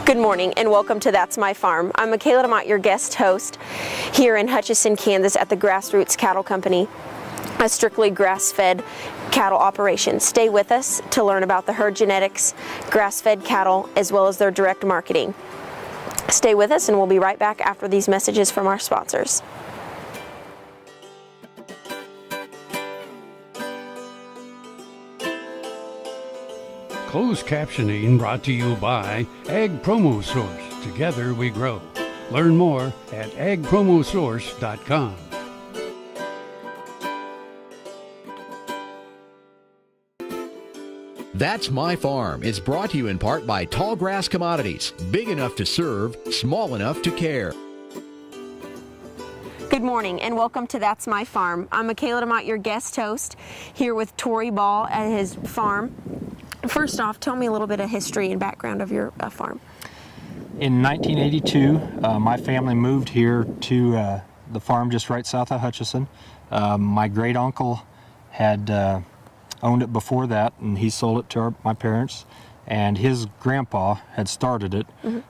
Good morning and welcome to That's My Farm. I'm Michaela DeMott, your guest host here in Hutchinson, Kansas at the Grassroots Cattle Company, a strictly grass-fed cattle operation. Stay with us to learn about the herd genetics, grass-fed cattle, as well as their direct marketing. Stay with us and we'll be right back after these messages from our sponsors. Closed captioning brought to you by Ag Promo Source. Together we grow. Learn more at agpromosource.com. That's My Farm is brought to you in part by TALLGRASS Commodities. Big enough to serve, small enough to care. Good morning and welcome to That's My Farm. I'm Michaela DeMott, your guest host, here with Tory Ball at his farm. First off, tell me a little bit of history and background of your farm. In 1982, my family moved here to the farm just right south of Hutchinson. My great uncle had owned it before that, and he sold it to my parents. And his grandpa had started it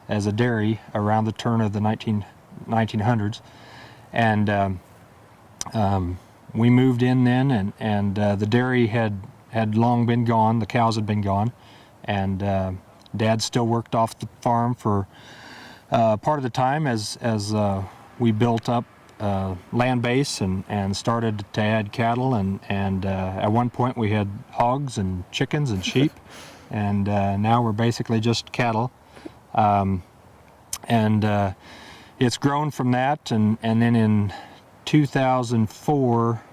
as a dairy around the turn of the 1900s. And we moved in then, and the dairy had long been gone. The cows had been gone, and Dad still worked off the farm for part of the time as we built up land base and started to add cattle, and at one point we had hogs and chickens and sheep, and now we're basically just cattle, and it's grown from that, and then in 2004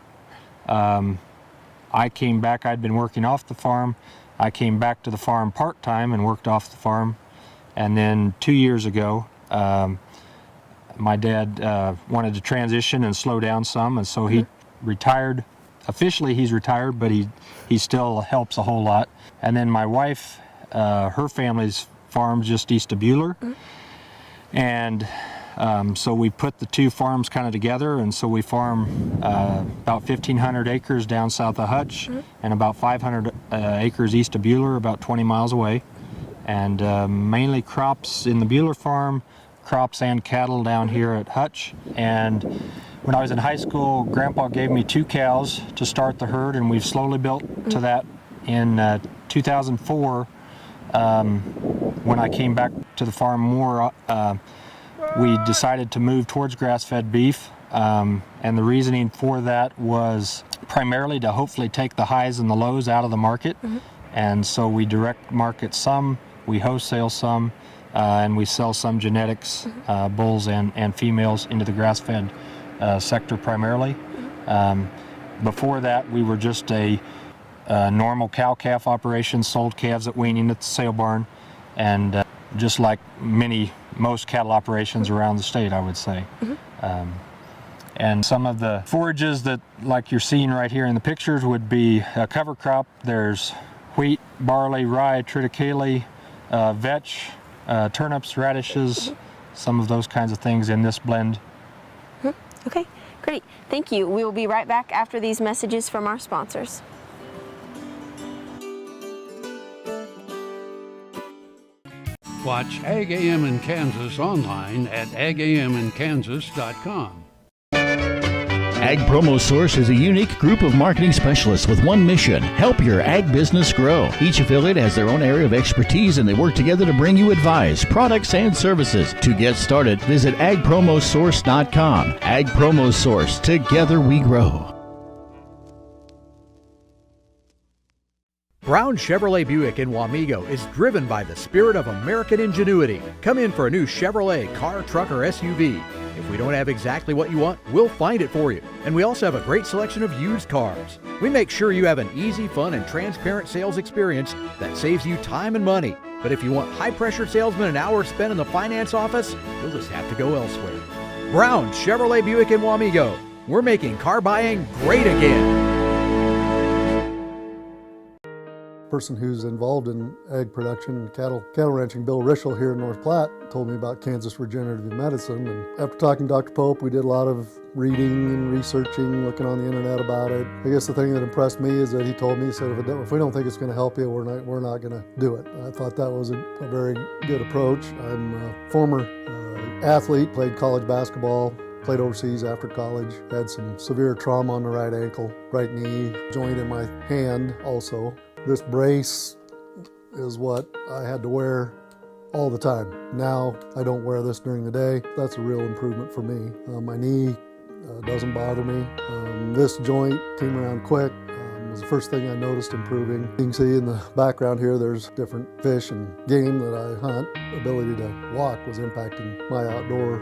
I came back. I'd been working off the farm. I came back to the farm part-time and worked off the farm. And then 2 years ago, my dad wanted to transition and slow down some, and so he retired. Officially, he's retired, but he still helps a whole lot. And then my wife, her family's farm's just east of Buhler. And so we put the two farms kind of together, and so we farm about 1,500 acres down south of Hutch and about 500 acres east of Buhler, about 20 miles away. And mainly crops in the Buhler farm, crops and cattle down here at Hutch. And when I was in high school, Grandpa gave me 2 cows to start the herd, and we've slowly built to that. In 2004, when I came back to the farm more, we decided to move towards grass-fed beef, and the reasoning for that was primarily to hopefully take the highs and the lows out of the market. And so we direct market some, we wholesale some, and we sell some genetics, bulls and females, into the grass-fed sector primarily. Before that, we were just a normal cow-calf operation, sold calves at weaning at the sale barn, and just like most cattle operations around the state, I would say. And some of the forages that, like you're seeing right here in the pictures, would be a cover crop. There's wheat, barley, rye, triticale, vetch, turnips, radishes, some of those kinds of things in this blend. Okay, great. Thank you. We will be right back after these messages from our sponsors. Watch Ag AM in Kansas online at agaminkansas.com. Ag Promo Source is a unique group of marketing specialists with one mission: help your ag business grow. Each affiliate has their own area of expertise, and they work together to bring you advice, products, and services. To get started, visit agpromosource.com. Ag Promo Source. Together we grow. Brown Chevrolet Buick in Wamego is driven by the spirit of American ingenuity. Come in for a new Chevrolet car, truck, or SUV. If we don't have exactly what you want, we'll find it for you. And we also have a great selection of used cars. We make sure you have an easy, fun, and transparent sales experience that saves you time and money. But if you want high-pressure salesmen and hours spent in the finance office, you'll just have to go elsewhere. Brown Chevrolet Buick in Wamego. We're making car buying great again. person who's involved in ag production and cattle ranching, Bill Rischel here in North Platte, told me about Kansas Regenerative Medicine. And after talking to Dr. Pope, we did a lot of reading and researching, looking on the internet about it. I guess the thing that impressed me is that he told me, he said, if we don't think it's going to help you, we're not going to do it. I thought that was a very good approach. I'm a former athlete, played college basketball, played overseas after college, had some severe trauma on the right ankle, right knee, joint in my hand also. This brace is what I had to wear all the time. Now I don't wear this during the day. That's a real improvement for me. My knee doesn't bother me. This joint came around quick. It was the first thing I noticed improving. You can see in the background here there's different fish and game that I hunt. The ability to walk was impacting my outdoor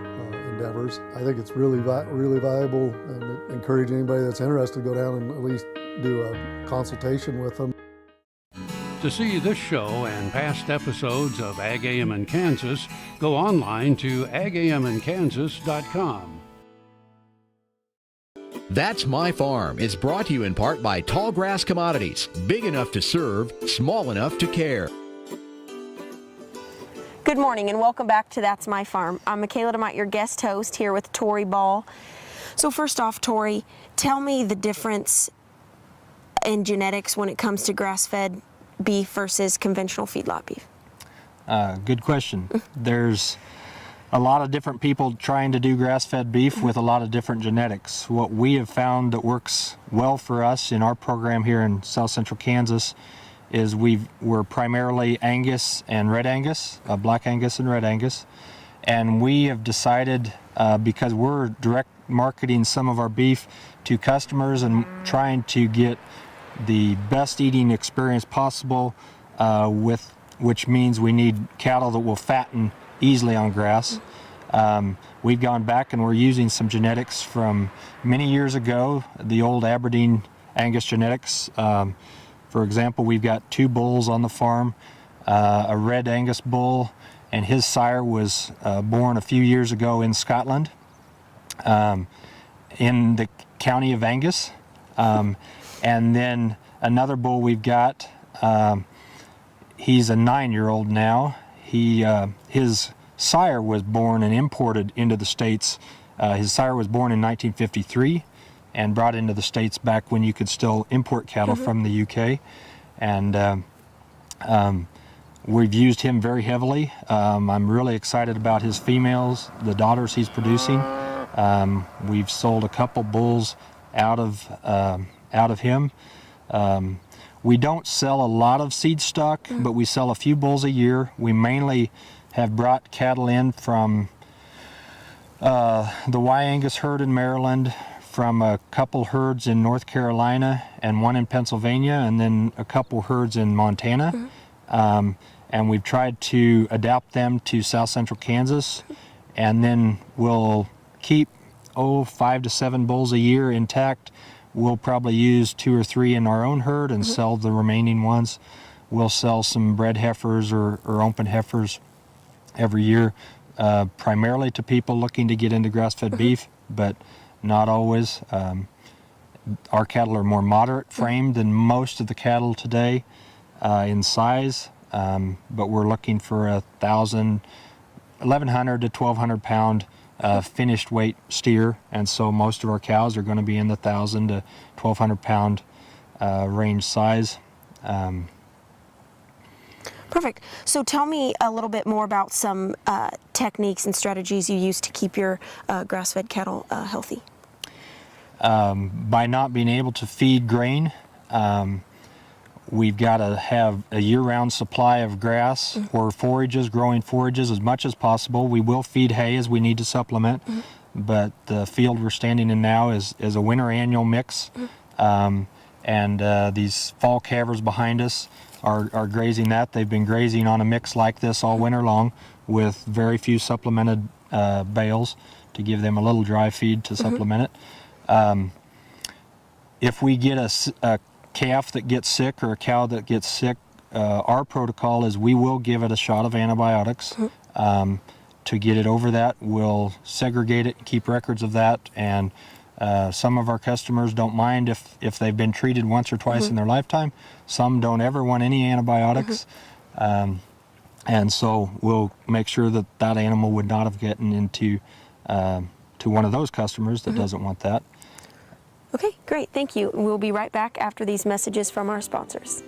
endeavors. I think it's really valuable, and encourage anybody that's interested to go down and at least do a consultation with them. To see this show and past episodes of Ag AM in Kansas, go online to agaminkansas.com. That's My Farm. It's brought to you in part by Tallgrass Commodities. Big enough to serve, small enough to care. Good morning and welcome back to That's My Farm. I'm Michaela DeMott, your guest host, here with Tori Ball. So first off, Tori, tell me the difference in genetics when it comes to grass-fed beef versus conventional feedlot beef. Good question. There's a lot of different people trying to do grass-fed beef with a lot of different genetics. What we have found that works well for us in our program here in South Central Kansas is we're primarily Angus and Red Angus, Black Angus and Red Angus, and we have decided, because we're direct marketing some of our beef to customers and trying to get the best eating experience possible, which means we need cattle that will fatten easily on grass. We've gone back and we're using some genetics from many years ago, the old Aberdeen Angus genetics. For example, we've got 2 bulls on the farm, a Red Angus bull, and his sire was born a few years ago in Scotland, in the county of Angus. And then another bull we've got, he's a 9-year-old now. His sire was born and imported into the States. His sire was born in 1953 and brought into the States back when you could still import cattle from the UK. And we've used him very heavily. I'm really excited about his females, the daughters he's producing. We've sold a couple bulls out of him. We don't sell a lot of seed stock, but we sell a few bulls a year. We mainly have brought cattle in from the Y Angus herd in Maryland, from a couple herds in North Carolina and one in Pennsylvania, and then a couple herds in Montana. And we've tried to adapt them to South Central Kansas, and then we'll keep 5 to 7 bulls a year intact. We'll probably use 2 or 3 in our own herd and sell the remaining ones. We'll sell some bred heifers or open heifers every year, primarily to people looking to get into grass-fed beef, but not always. Our cattle are more moderate framed than most of the cattle today in size, but we're looking for 1,100 to 1,200 pound finished weight steer, and so most of our cows are going to be in the 1,000 to 1,200 pound range size. Perfect. So tell me a little bit more about some techniques and strategies you use to keep your grass-fed cattle healthy. By not being able to feed grain, we've got to have a year-round supply of grass or forages, growing forages as much as possible. We will feed hay as we need to supplement, but the field we're standing in now is a winter annual mix, and these fall calvers behind us are grazing that. They've been grazing on a mix like this all winter long with very few supplemented bales to give them a little dry feed to supplement it. If we get a calf that gets sick or a cow that gets sick, our protocol is we will give it a shot of antibiotics to get it over that. We'll segregate it, keep records of that, and Some of our customers don't mind if they've been treated once or twice in their lifetime. Some don't ever want any antibiotics. And so we'll make sure that that animal would not have gotten into to one of those customers that doesn't want that. Okay, great, thank you. We'll be right back after these messages from our sponsors.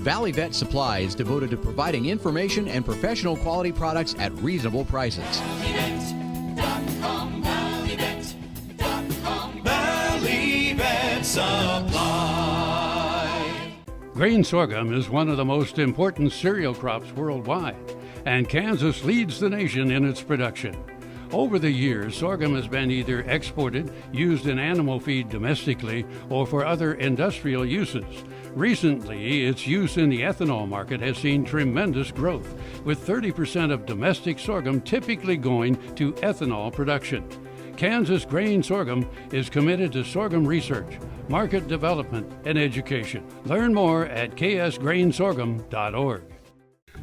Valley Vet Supply is devoted to providing information and professional quality products at reasonable prices. Valley Vet Supply. Grain sorghum is one of the most important cereal crops worldwide, and Kansas leads the nation in its production. Over the years, sorghum has been either exported, used in animal feed domestically, or for other industrial uses. Recently, its use in the ethanol market has seen tremendous growth, with 30% of domestic sorghum typically going to ethanol production. Kansas Grain Sorghum is committed to sorghum research, market development, and education. Learn more at ksgrainsorghum.org.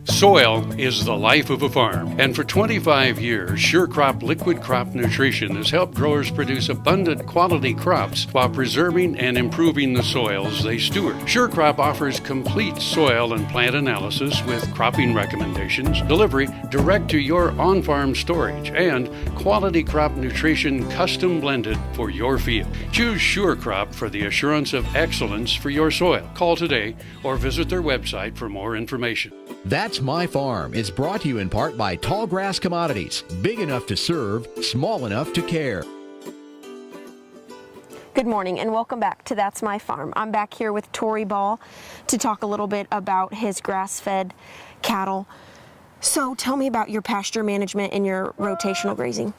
Soil is the life of a farm, and for 25 years, SureCrop Liquid Crop Nutrition has helped growers produce abundant quality crops while preserving and improving the soils they steward. SureCrop offers complete soil and plant analysis with cropping recommendations, delivery direct to your on-farm storage, and quality crop nutrition custom blended for your field. Choose SureCrop for the assurance of excellence for your soil. Call today or visit their website for more information. That's My Farm. It's brought to you in part by TALLGRASS Commodities. Big enough to serve, small enough to care. Good morning and welcome back to That's My Farm. I'm back here with Tori Ball to talk a little bit about his grass-fed cattle. So tell me about your pasture management and your rotational grazing.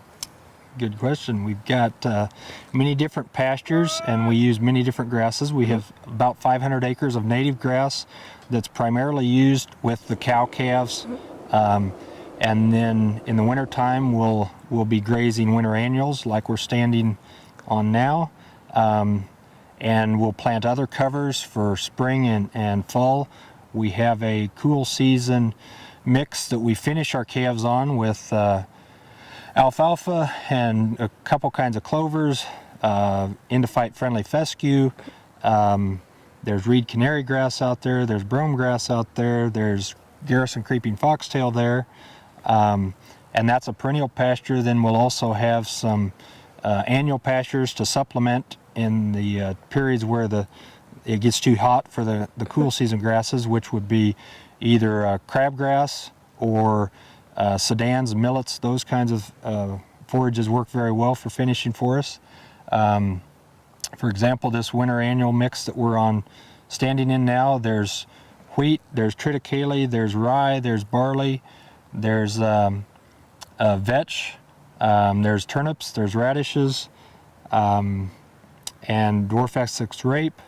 Good question. We've got many different pastures and we use many different grasses. We have about 500 acres of native grass that's primarily used with the cow calves. And then in the winter time we'll be grazing winter annuals like we're standing on now. And we'll plant other covers for spring and fall. We have a cool season mix that we finish our calves on with alfalfa and a couple kinds of clovers, endophyte friendly fescue. There's reed canary grass out there, there's brome grass out there, there's Garrison creeping foxtail there, and that's a perennial pasture. Then we'll also have some annual pastures to supplement in the periods where it gets too hot for the cool season grasses, which would be either crabgrass or sedans, millets. Those kinds of forages work very well for finishing for us. For example, this winter annual mix that we're standing in now, there's wheat, there's triticale, there's rye, there's barley, there's vetch, there's turnips, there's radishes, and dwarf Essex rape,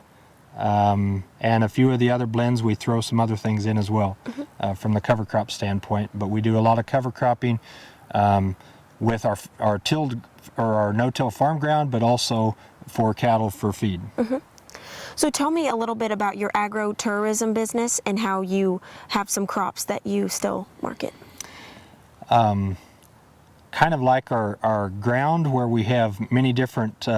and a few of the other blends. We throw some other things in as well from the cover crop standpoint. But we do a lot of cover cropping with our tilled or our no-till farm ground, but also for cattle for feed. So tell me a little bit about your agro-tourism business and how you have some crops that you still market. Kind of like our ground, where we have many different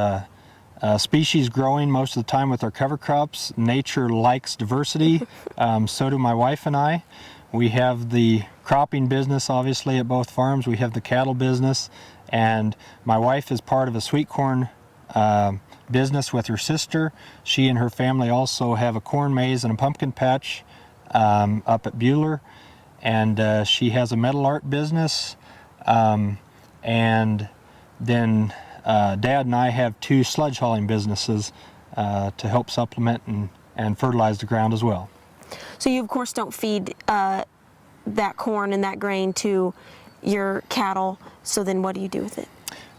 species growing most of the time with our cover crops. Nature likes diversity, so do my wife and I. We have the cropping business obviously at both farms. We have the cattle business, and my wife is part of a sweet corn business with her sister. She and her family also have a corn maze and a pumpkin patch up at Bueller, and she has a metal art business, and then Dad and I have 2 sludge hauling businesses to help supplement and fertilize the ground as well. So you of course don't feed that corn and that grain to your cattle, so then what do you do with it?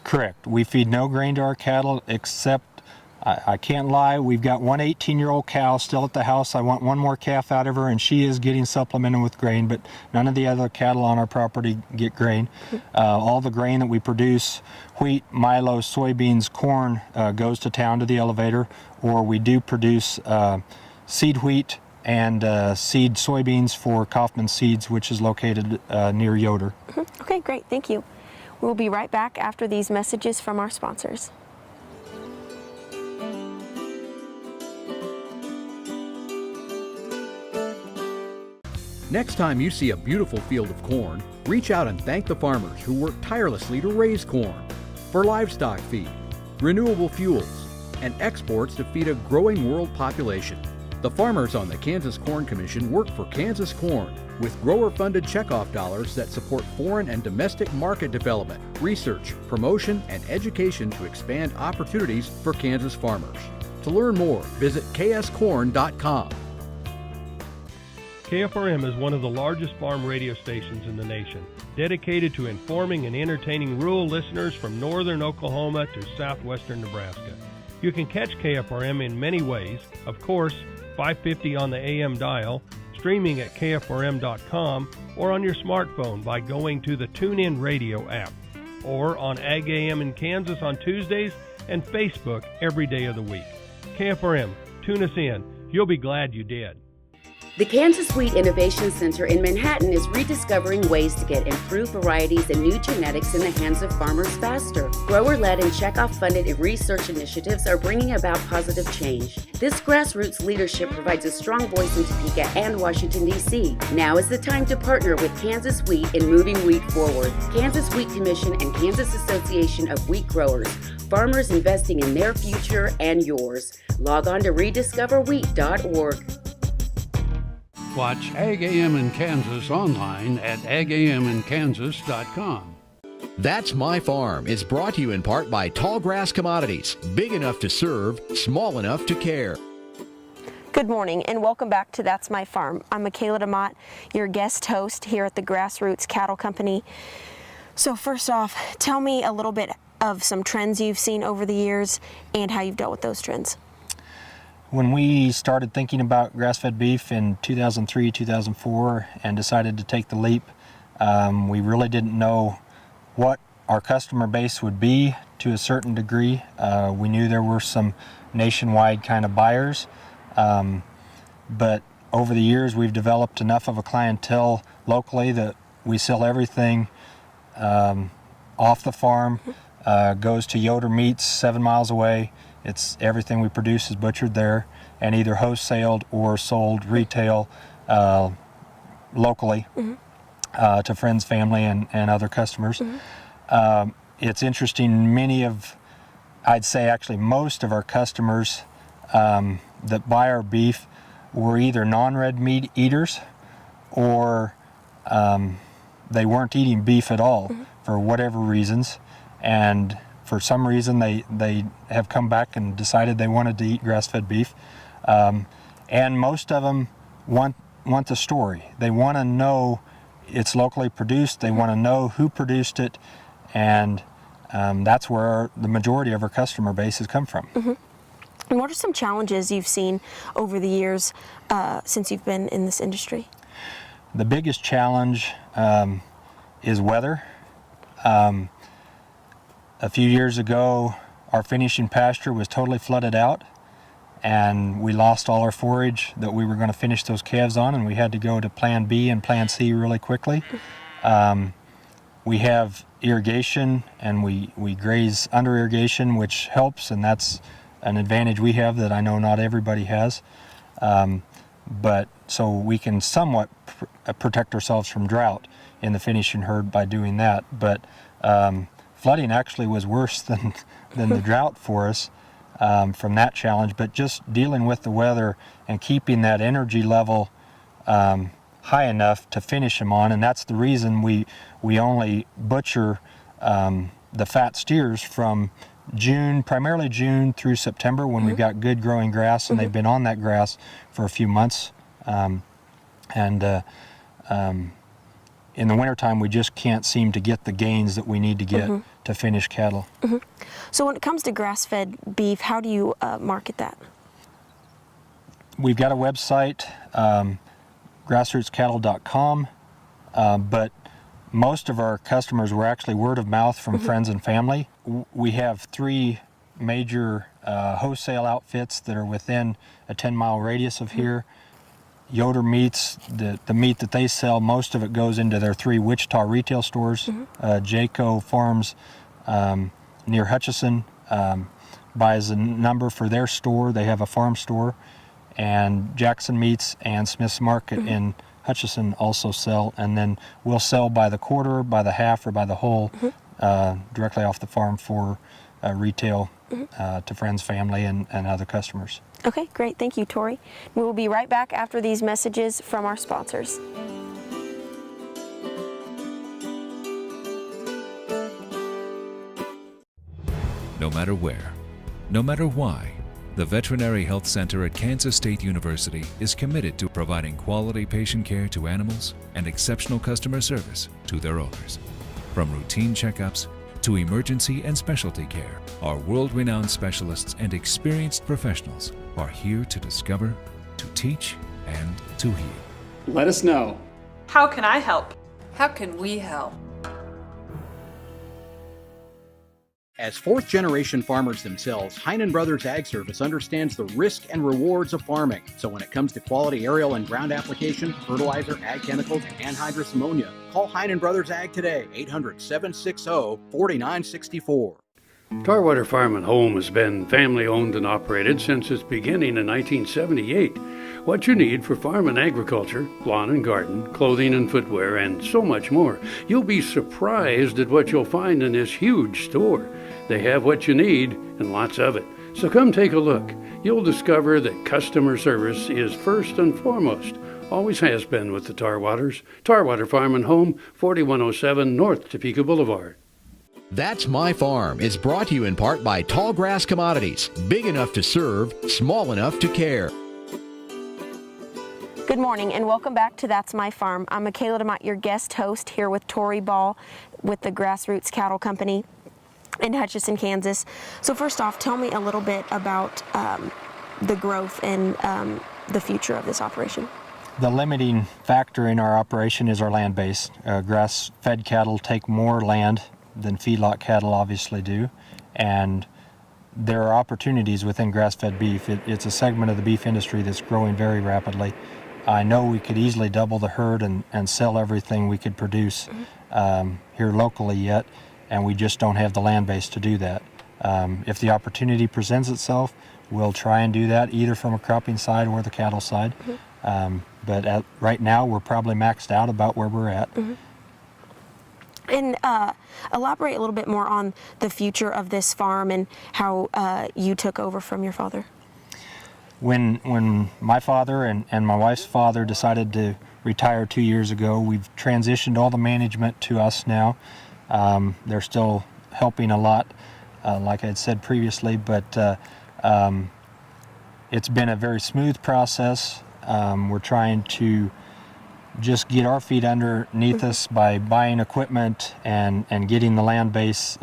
Correct. We feed no grain to our cattle, except, I can't lie, we've got one 18-year-old cow still at the house. I want one more calf out of her, and she is getting supplemented with grain, but none of the other cattle on our property get grain. All the grain that we produce, wheat, milo, soybeans, corn, goes to town to the elevator, or we do produce seed wheat and seed soybeans for Kaufman Seeds, which is located near Yoder. Okay, great, thank you. We'll be right back after these messages from our sponsors. Next time you see a beautiful field of corn, reach out and thank the farmers who work tirelessly to raise corn for livestock feed, renewable fuels, and exports to feed a growing world population. The farmers on the Kansas Corn Commission work for Kansas Corn with grower-funded checkoff dollars that support foreign and domestic market development, research, promotion, and education to expand opportunities for Kansas farmers. To learn more, visit kscorn.com. KFRM is one of the largest farm radio stations in the nation, dedicated to informing and entertaining rural listeners from northern Oklahoma to southwestern Nebraska. You can catch KFRM in many ways, of course, 550 on the AM dial, streaming at kfrm.com, or on your smartphone by going to the TuneIn Radio app, or on Ag AM in Kansas on Tuesdays and Facebook every day of the week. KFRM, tune us in. You'll be glad you did. The Kansas Wheat Innovation Center in Manhattan is rediscovering ways to get improved varieties and new genetics in the hands of farmers faster. Grower-led and checkoff-funded research initiatives are bringing about positive change. This grassroots leadership provides a strong voice in Topeka and Washington, D.C. Now is the time to partner with Kansas Wheat in moving wheat forward. Kansas Wheat Commission and Kansas Association of Wheat Growers. Farmers investing in their future and yours. Log on to rediscoverwheat.org. Watch Ag AM in Kansas online at agaminkansas.com. That's My Farm is brought to you in part by TALLGRASS Commodities. Big enough to serve, small enough to care. Good morning and welcome back to That's My Farm. I'm Michaela DeMott, your guest host here at the Grassroots Cattle Company. So first off, tell me a little bit of some trends you've seen over the years and how you've dealt with those trends. When we started thinking about grass-fed beef in 2003, 2004 and decided to take the leap, we really didn't know what our customer base would be to a certain degree. We knew there were some nationwide kind of buyers, but over the years we've developed enough of a clientele locally that we sell everything off the farm, goes to Yoder Meats 7 miles away. It's everything we produce is butchered there and either wholesaled or sold retail locally to friends, family, and other customers. It's interesting, I'd say actually most of our customers that buy our beef were either non-red meat eaters or they weren't eating beef at all for whatever reasons, and for some reason they have come back and decided they wanted to eat grass-fed beef, and most of them want the story. They want to know it's locally produced. They want to know who produced it, and that's where the majority of our customer base has come from. And what are some challenges you've seen over the years since you've been in this industry? The biggest challenge is weather. A few years ago, our finishing pasture was totally flooded out, and we lost all our forage that we were going to finish those calves on, and we had to go to Plan B and Plan C really quickly. We have irrigation, and we graze under irrigation, which helps, and that's an advantage we have that I know not everybody has. But so we can somewhat protect ourselves from drought in the finishing herd by doing that. But flooding actually was worse than the drought for us from that challenge, but just dealing with the weather and keeping that energy level high enough to finish them on, and that's the reason we only butcher the fat steers from primarily June through September when we've got good growing grass and they've been on that grass for a few months. In the wintertime, we just can't seem to get the gains that we need to get to finish cattle. So when it comes to grass-fed beef, how do you market that? We've got a website, grassrootscattle.com, but most of our customers were actually word of mouth from friends and family. We have 3 major wholesale outfits that are within a 10-mile radius of here. Yoder Meats, the meat that they sell, most of it goes into their 3 Wichita retail stores. Jayco Farms near Hutchison buys a number for their store. They have a farm store. And Jackson Meats and Smith's Market in Hutchison also sell. And then we'll sell by the quarter, by the half, or by the whole directly off the farm for retail to friends, family, and other customers. Okay, great. Thank you, Tori. We will be right back after these messages from our sponsors. No matter where, no matter why, the Veterinary Health Center at Kansas State University is committed to providing quality patient care to animals and exceptional customer service to their owners. From routine checkups to emergency and specialty care, our world-renowned specialists and experienced professionals are here to discover, to teach, and to heal. Let us know. How can I help? How can we help? As fourth-generation farmers themselves, Heinen Brothers Ag Service understands the risk and rewards of farming. So when it comes to quality aerial and ground application, fertilizer, ag chemicals, and anhydrous ammonia, call Heinen Brothers Ag today, 800-760-4964. Tarwater Farm and Home has been family-owned and operated since its beginning in 1978. What you need for farm and agriculture, lawn and garden, clothing and footwear, and so much more. You'll be surprised at what you'll find in this huge store. They have what you need and lots of it. So come take a look. You'll discover that customer service is first and foremost. Always has been with the Tarwaters. Tarwater Farm and Home, 4107 North Topeka Boulevard. That's My Farm is brought to you in part by TALLGRASS Commodities. Big enough to serve, small enough to care. Good morning and welcome back to That's My Farm. I'm Michaela DeMott, your guest host, here with Tori Ball with the Grassroots Cattle Company in Hutchison, Kansas. So first off, tell me a little bit about the growth and the future of this operation. The limiting factor in our operation is our land base. Grass-fed cattle take more land than feedlot cattle obviously do, and there are opportunities within grass-fed beef. It's a segment of the beef industry that's growing very rapidly. I know we could easily double the herd and sell everything we could produce here locally yet, and we just don't have the land base to do that. If the opportunity presents itself, we'll try and do that either from a cropping side or the cattle side. But right now we're probably maxed out about where we're at. And elaborate a little bit more on the future of this farm and how you took over from your father. When my father and my wife's father decided to retire 2 years ago, we've transitioned all the management to us now. They're still helping a lot, like I had said previously, but it's been a very smooth process. We're trying to just get our feet underneath us by buying equipment and getting the land base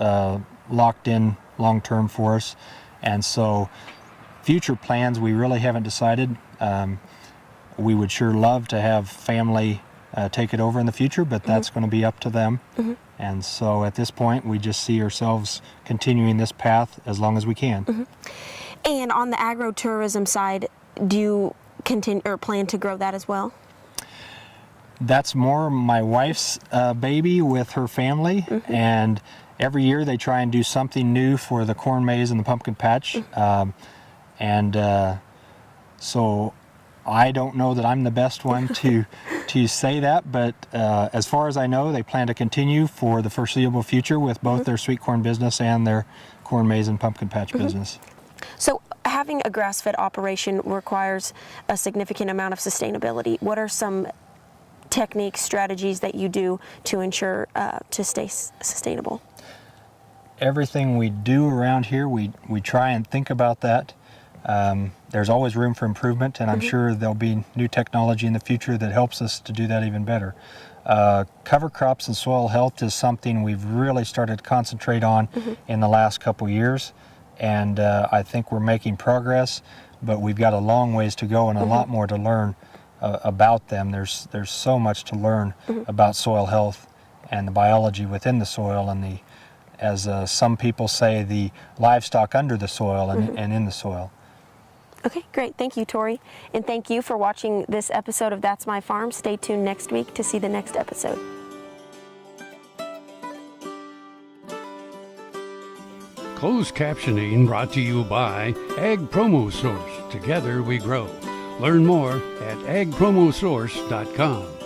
locked in long term for us. And so future plans, we really haven't decided. We would sure love to have family take it over in the future, but that's going to be up to them. And so at this point, we just see ourselves continuing this path as long as we can. And on the agro-tourism side, do you continue or plan to grow that as well? That's more my wife's baby with her family, and every year they try and do something new for the corn maze and the pumpkin patch. So I don't know that I'm the best one to say that, but as far as I know, they plan to continue for the foreseeable future with both their sweet corn business and their corn maze and pumpkin patch business. So having a grass-fed operation requires a significant amount of sustainability. What are some techniques, strategies that you do to ensure to stay sustainable? Everything we do around here, we try and think about that. There's always room for improvement, and I'm sure there'll be new technology in the future that helps us to do that even better. Cover crops and soil health is something we've really started to concentrate on in the last couple years, and I think we're making progress, but we've got a long ways to go and a lot more to learn about them. There's so much to learn about soil health and the biology within the soil and as some people say, the livestock under the soil and in the soil. Okay, great. Thank you, Tori. And thank you for watching this episode of That's My Farm. Stay tuned next week to see the next episode. Closed captioning brought to you by Ag Promo Source. Together we grow. Learn more at agpromosource.com.